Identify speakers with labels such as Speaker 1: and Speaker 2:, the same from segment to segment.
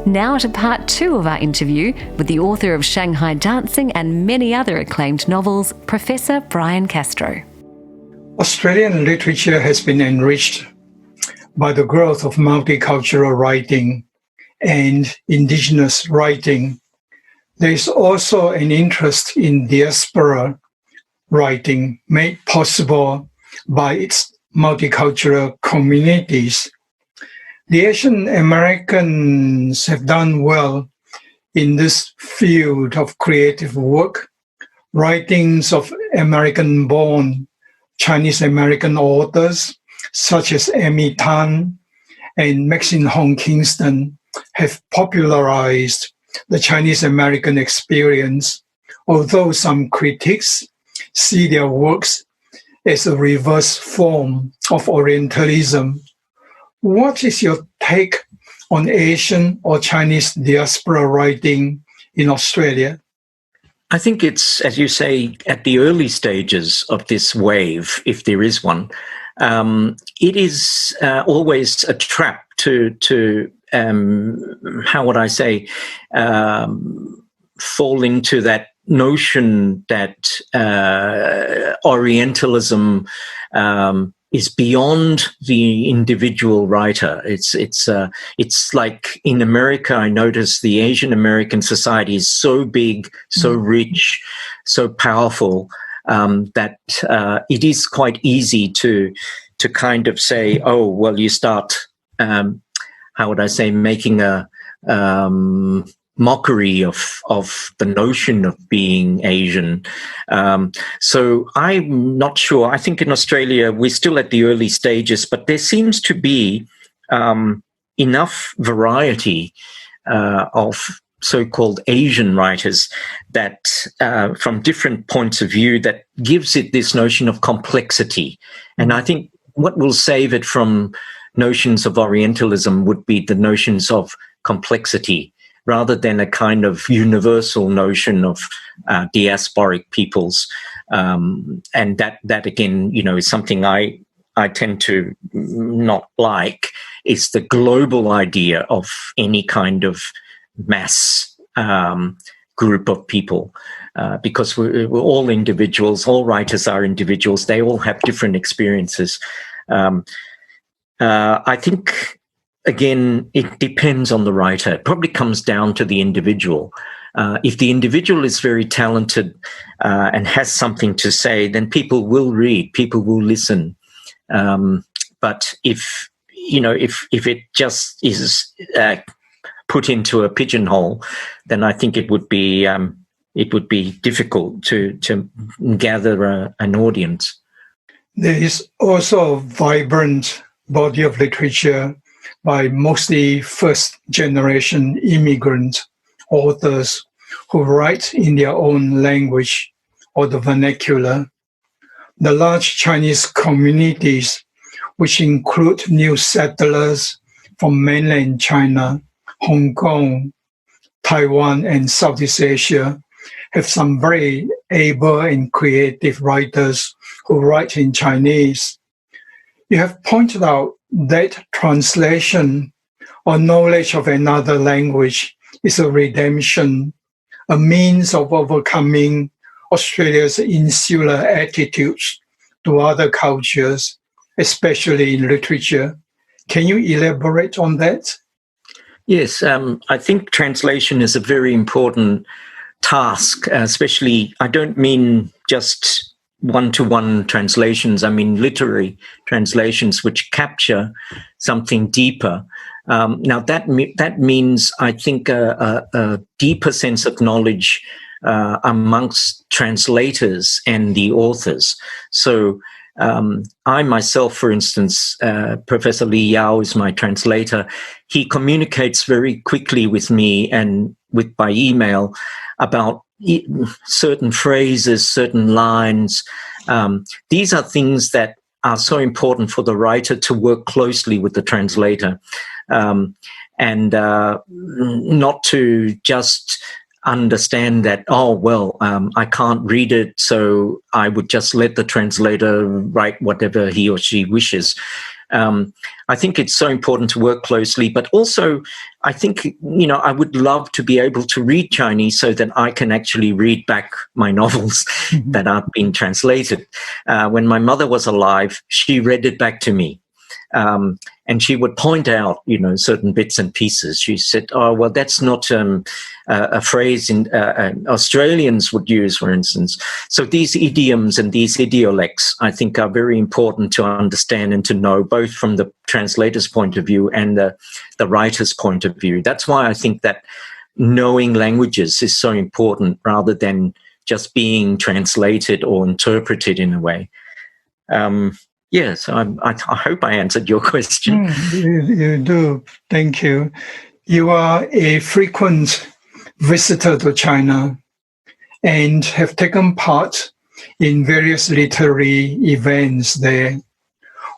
Speaker 1: Now to part 2 of our interview with the author of Shanghai Dancing and many other acclaimed novels, Professor Brian Castro.
Speaker 2: Australian literature has been enriched by the growth of multicultural writing and Indigenous writing. There is also an interest in diaspora writing made possible by its multicultural communities. The Asian Americans have done well in this field of creative work. Writings of American-born Chinese American authors such as Amy Tan and Maxine Hong Kingston have popularized the Chinese American experience, although some critics see their works as a reverse form of Orientalism. What is your take on Asian or Chinese diaspora writing in Australia?
Speaker 3: I think it's, as you say, at the early stages of this wave, if there is one. It is always a trap to how would I say, fall into that notion that Orientalism is beyond the individual writer. It's like in America, I notice the Asian American society is so big, so rich, so powerful, that it is quite easy to kind of say, oh, well, you start, how would I say, making a mockery of the notion of being Asian. So I'm not sure. I think in Australia, we're still at the early stages, but there seems to be enough variety of so-called Asian writers that from different points of view that gives it this notion of complexity. And I think what will save it from notions of Orientalism would be the notions of complexity, rather than a kind of universal notion of diasporic peoples. And that again, is something I tend to not like. It's the global idea of any kind of mass group of people, because we're all individuals, all writers are individuals, they all have different experiences. I think, again, it depends on the writer. It probably comes down to the individual. If the individual is very talented and has something to say, then people will read, people will listen. But if it just is put into a pigeonhole, then I think it would be difficult to gather an audience.
Speaker 2: There is also a vibrant body of literature by mostly first-generation immigrant authors who write in their own language or the vernacular. The large Chinese communities, which include new settlers from mainland China, Hong Kong, Taiwan, and Southeast Asia, have some very able and creative writers who write in Chinese. You have pointed out that translation or knowledge of another language is a redemption, a means of overcoming Australia's insular attitudes to other cultures, especially in literature. Can you elaborate on that?
Speaker 3: Yes, I think translation is a very important task, especially, I don't mean just one-to-one translations, I mean literary translations which capture something deeper. Now that means, I think, a deeper sense of knowledge amongst translators and the authors. So I myself, for instance, Professor Li Yao is my translator. He communicates very quickly with me and by email about certain phrases, certain lines. These are things that are so important for the writer to work closely with the translator, and not to just understand that, oh, well, I can't read it, so I would just let the translator write whatever he or she wishes. I think it's so important to work closely, but also I think, I would love to be able to read Chinese so that I can actually read back my novels that have been translated. When my mother was alive, she read it back to me. And she would point out, certain bits and pieces. She said, "Oh, well, that's not a phrase Australians would use, for instance." So these idioms and these idiolects, I think, are very important to understand and to know, both from the translator's point of view and the writer's point of view. That's why I think that knowing languages is so important, rather than just being translated or interpreted in a way. Yes, I hope I answered your question.
Speaker 2: You do. Thank you. You are a frequent visitor to China and have taken part in various literary events there.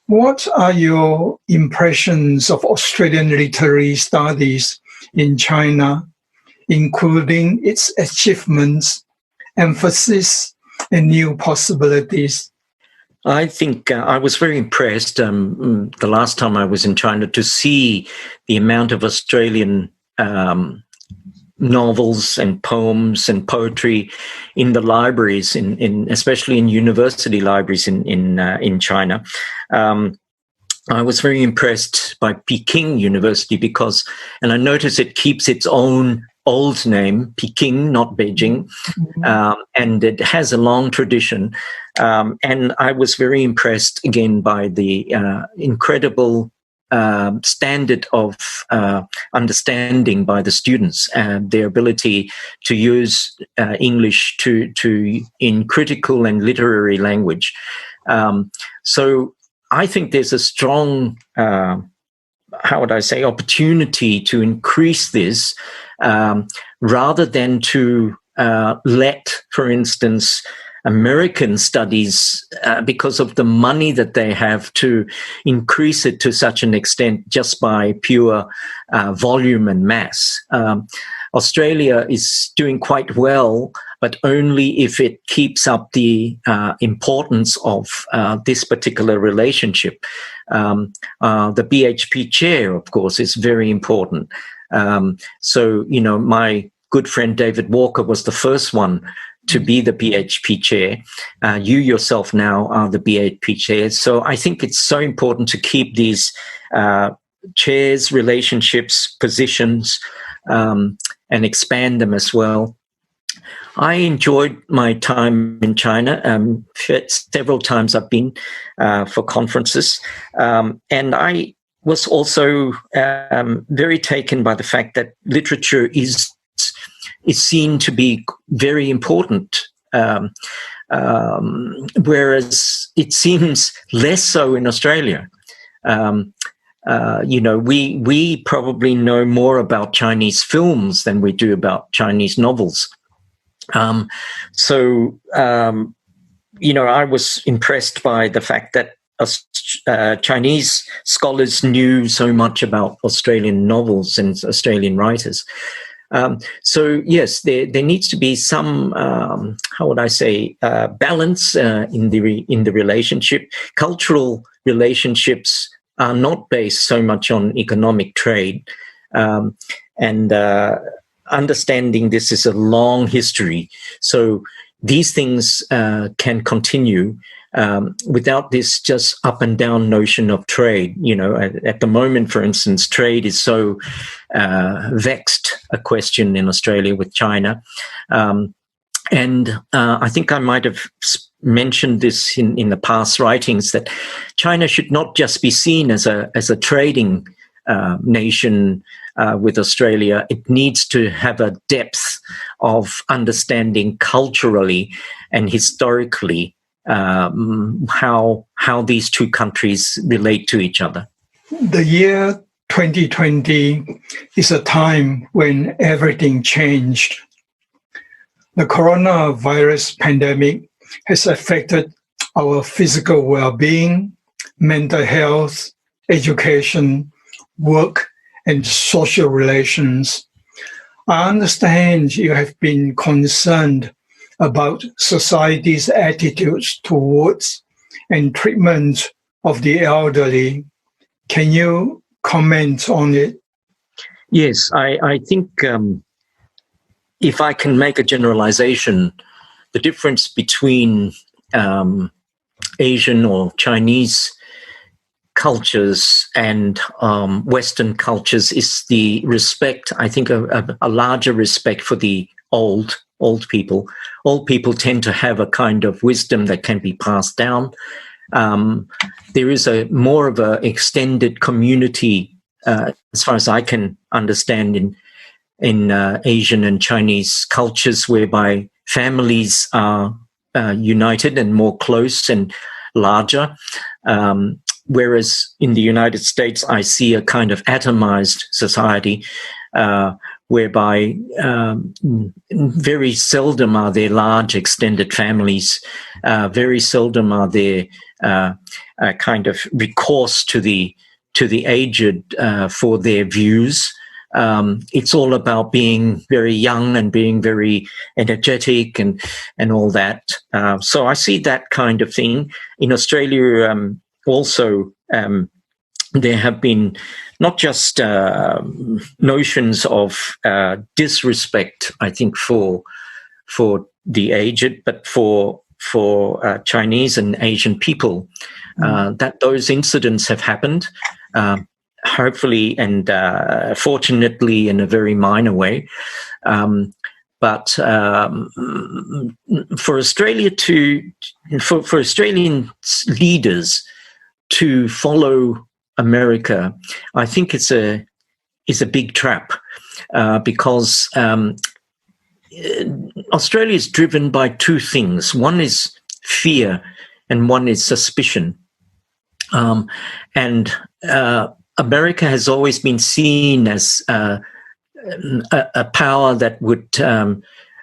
Speaker 2: What are your impressions of Australian literary studies in China, including its achievements, emphasis, and new possibilities?
Speaker 3: I think I was very impressed the last time I was in China to see the amount of Australian novels and poems and poetry in the libraries, especially in university libraries in China. I was very impressed by Peking University and I noticed it keeps its own old name, Peking, not Beijing, and it has a long tradition. And I was very impressed again by the incredible standard of understanding by the students and their ability to use English in critical and literary language. So I think there's a strong, opportunity to increase this, rather than to let, for instance, American studies, because of the money that they have, to increase it to such an extent just by pure volume and mass. Australia is doing quite well, but only if it keeps up the importance of this particular relationship. The BHP chair, of course, is very important. So, my good friend David Walker was the first one to be the BHP chair. You yourself now are the BHP chair. So I think it's so important to keep these chairs, relationships, positions, and expand them as well. I enjoyed my time in China. Several times I've been for conferences. And I was also very taken by the fact that literature is seen to be very important, whereas it seems less so in Australia. We probably know more about Chinese films than we do about Chinese novels. I was impressed by the fact that Chinese scholars knew so much about Australian novels and Australian writers. So yes, there needs to be some, balance in the relationship. Cultural relationships are not based so much on economic trade, and understanding this is a long history. So these things can continue without this just up and down notion of trade. At the moment, for instance, trade is so vexed a question in Australia with China. And I think I might have mentioned this in the past writings, that China should not just be seen as a trading nation with Australia. It needs to have a depth of understanding culturally and historically how these two countries relate to each other.
Speaker 2: The year 2020 is a time when everything changed. The coronavirus pandemic has affected our physical well-being, mental health, education, work, and social relations. I understand you have been concerned about society's attitudes towards and treatment of the elderly Can you comment on it?
Speaker 3: Yes, I think if I can make a generalization, the difference between Asian or Chinese cultures and Western cultures is the respect, I think a larger respect for the old people. Old people tend to have a kind of wisdom that can be passed down. There is more of an extended community, as far as I can understand, in Asian and Chinese cultures, whereby families are united and more close and larger. Whereas in the United States, I see a kind of atomized society, whereby very seldom are there large extended families. Very seldom are there kind of recourse to the aged for their views. It's all about being very young and being very energetic and all that. So I see that kind of thing. In Australia, also, there have been not just notions of disrespect, I think, for the aged, but for Chinese and Asian people, that those incidents have happened. Hopefully and fortunately in a very minor way. But for Australia for Australian leaders to follow America, I think it's a big trap, because Australia is driven by two things. One is fear and one is suspicion. And America has always been seen as a power that would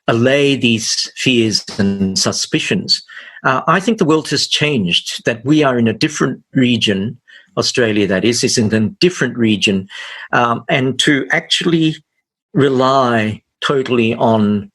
Speaker 3: allay these fears and suspicions. I think the world has changed, that we are in a different region, Australia that is in a different region, and to actually rely totally on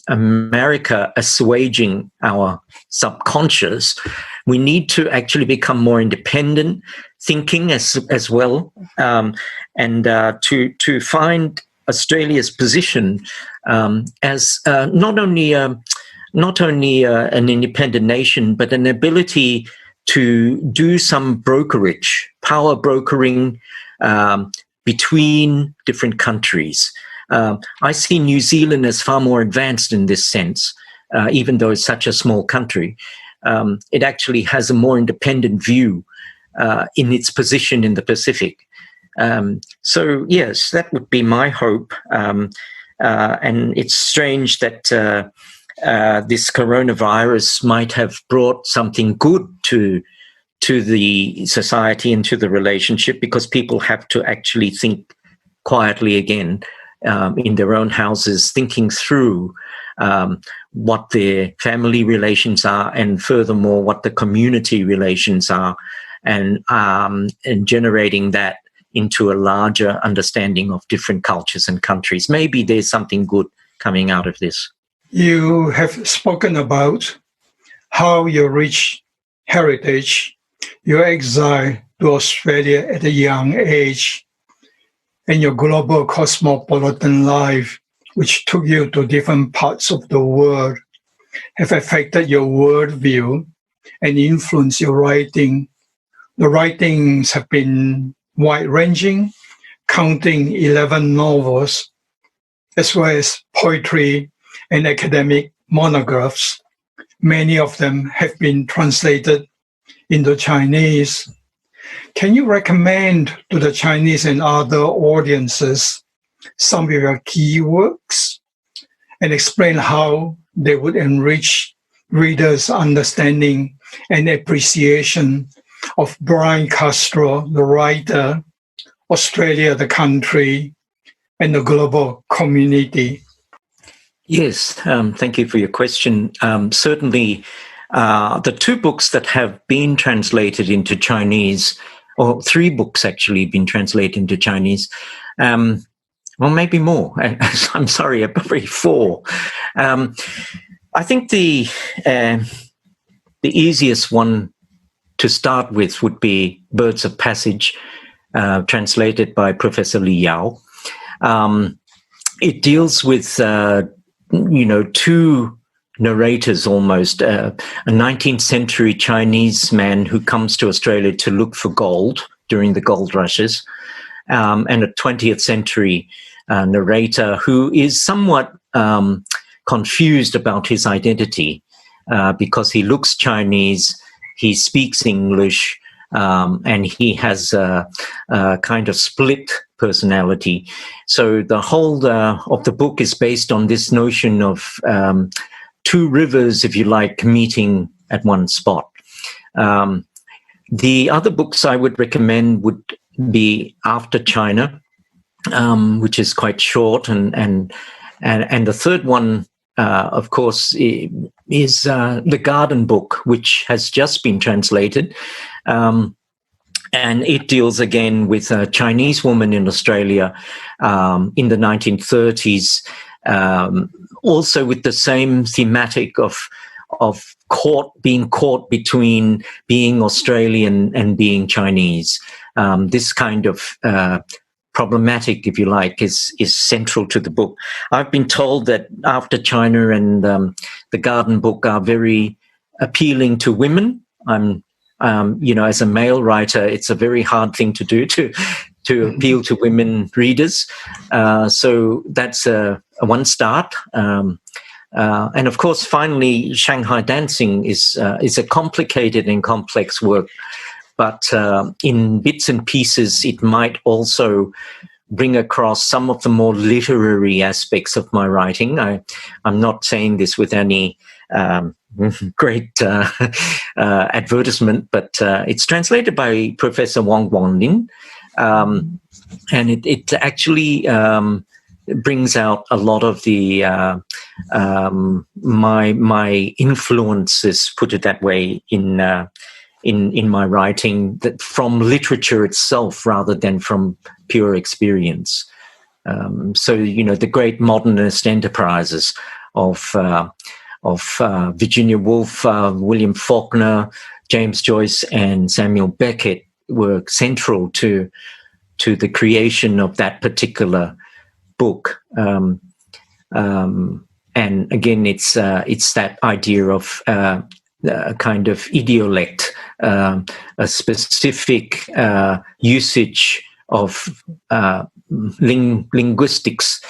Speaker 3: America assuaging our subconscious, we need to actually become more independent thinking as well, and to find Australia's position as not only an independent nation, but an ability to do some brokerage, power brokering between different countries. I see New Zealand as far more advanced in this sense, even though it's such a small country. It actually has a more independent view in its position in the Pacific. So yes, that would be my hope. And it's strange that this coronavirus might have brought something good to the society and to the relationship, because people have to actually think quietly again in their own houses, thinking through what their family relations are, and furthermore what the community relations are, and generating that into a larger understanding of different cultures and countries. Maybe there's something good coming out of this.
Speaker 2: You have spoken about how your rich heritage, your exile to Australia at a young age, and your global cosmopolitan life, which took you to different parts of the world, have affected your worldview and influenced your writing. The writings have been wide-ranging, counting 11 novels, as well as poetry and academic monographs. Many of them have been translated into Chinese. Can you recommend to the Chinese and other audiences some of your key works and explain how they would enrich readers' understanding and appreciation of Brian Castro, the writer, Australia, the country, and the global community?
Speaker 3: Yes, thank you for your question. Certainly, the two books that have been translated into Chinese, or three books actually been translated into Chinese, well, maybe more. I'm sorry, probably four. I think the easiest one to start with would be Birds of Passage, translated by Professor Li Yao. It deals with, two narrators almost, a 19th century Chinese man who comes to Australia to look for gold during the gold rushes, and a 20th century narrator who is somewhat confused about his identity because he looks Chinese, he speaks English, and he has a kind of split personality. So the whole of the book is based on this notion of two rivers, if you like, meeting at one spot. The other books I would recommend would be After China, which is quite short, and the third one, of course, is The Garden Book, which has just been translated. And it deals again with a Chinese woman in Australia in the 1930s, also with the same thematic of being caught between being Australian and being Chinese. This kind of problematic, if you like, is central to the book. I've been told that After China and The Garden Book are very appealing to women. As a male writer, it's a very hard thing to do to appeal to women readers. So that's a one start. And of course, finally, Shanghai Dancing is a complicated and complex work, but in bits and pieces, it might also bring across some of the more literary aspects of my writing. I'm not saying this with any great advertisement, but it's translated by Professor Wang Guanglin, and it actually brings out a lot of the my influences, put it that way, in my writing, that from literature itself rather than from pure experience. So the great modernist enterprises of Virginia Woolf, William Faulkner, James Joyce, and Samuel Beckett were central to the creation of that particular book. And again, it's that idea of a kind of idiolect, a specific usage of linguistics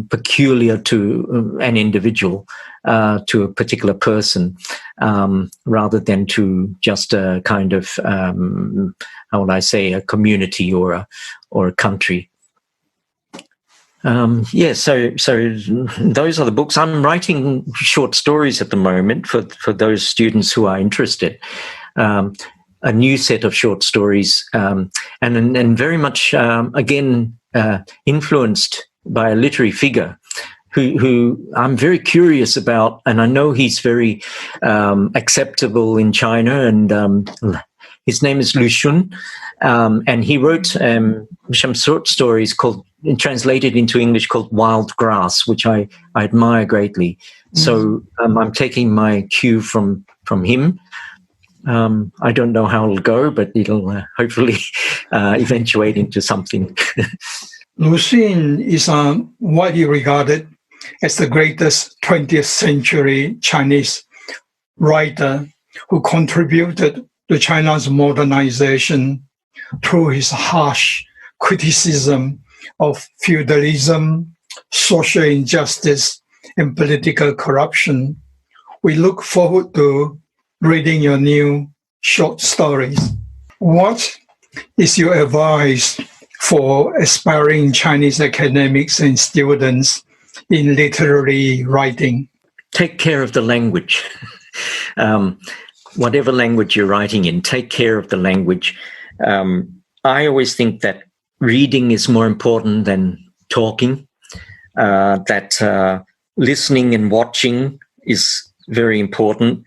Speaker 3: peculiar to an individual, to a particular person, rather than to just a kind of, how would I say, a community or a country. So those are the books. I'm writing short stories at the moment for those students who are interested. A new set of short stories, and very much again influenced by a literary figure who I'm very curious about, and I know he's very acceptable in China, and his name is Lu Xun, and he wrote some short stories translated into English called Wild Grass, which I admire greatly. So I'm taking my cue from him. I don't know how it'll go, but it'll hopefully eventuate into something.
Speaker 2: Lu Xun is widely regarded as the greatest 20th century Chinese writer who contributed to China's modernization through his harsh criticism of feudalism, social injustice, and political corruption. We look forward to reading your new short stories. What is your advice for aspiring Chinese academics and students in literary writing?
Speaker 3: Take care of the language. Whatever language you're writing in, take care of the language. I always think that reading is more important than talking, that listening and watching is very important.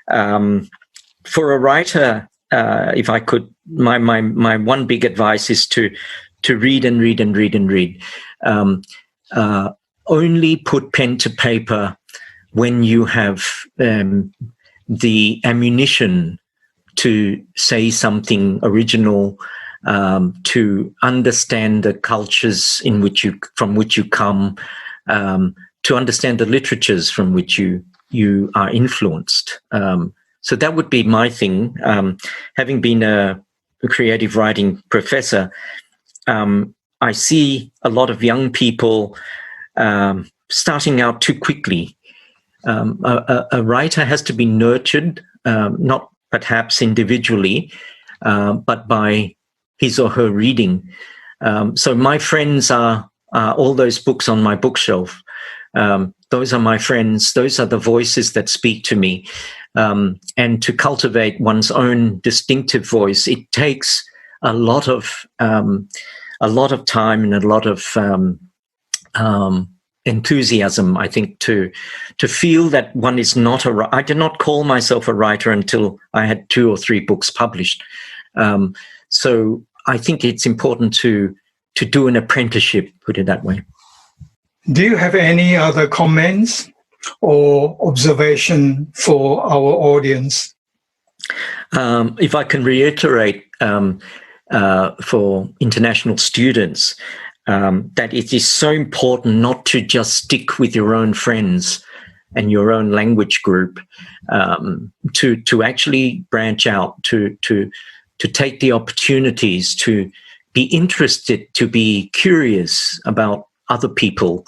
Speaker 3: For a writer, if I could, my one big advice is to read and read and read and read. Only put pen to paper when you have the ammunition to say something original to understand the cultures from which you come, to understand the literatures from which you are influenced. So that would be my thing. Having been a creative writing professor, I see a lot of young people starting out too quickly. A writer has to be nurtured, not perhaps individually, but by his or her reading. So my friends are all those books on my bookshelf. Those are my friends. Those are the voices that speak to me. And to cultivate one's own distinctive voice, it takes a lot of time and a lot of enthusiasm, I think, to feel that one is not I did not call myself a writer until I had 2 or 3 books published. So I think it's important to do an apprenticeship, put it that way.
Speaker 2: Do you have any other comments or observation for our audience?
Speaker 3: If I can reiterate for international students, that it is so important not to just stick with your own friends and your own language group, to actually branch out, to take the opportunities, to be interested, to be curious about other people,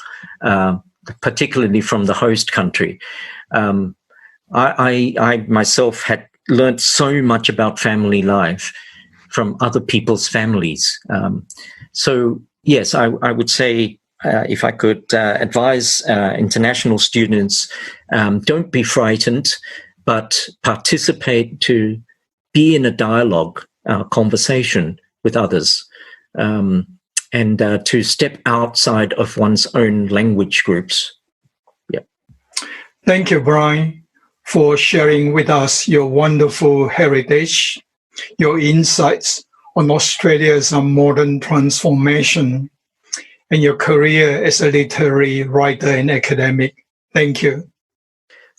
Speaker 3: particularly from the host country. I myself had learned so much about family life from other people's families. So yes, I would say, if I could advise international students, don't be frightened, but participate, to be in a dialogue, conversation with others, and to step outside of one's own language groups. Yeah.
Speaker 2: Thank you, Brian, for sharing with us your wonderful heritage, your insights on Australia's modern transformation, and your career as a literary writer and academic. Thank you.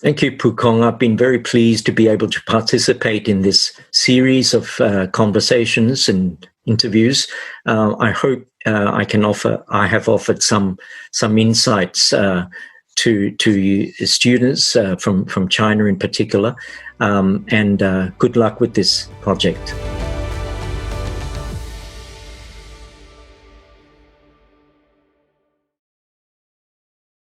Speaker 3: Thank you, Pookong. I've been very pleased to be able to participate in this series of conversations and interviews. I hope I have offered some insights to students from China in particular, and good luck with this project.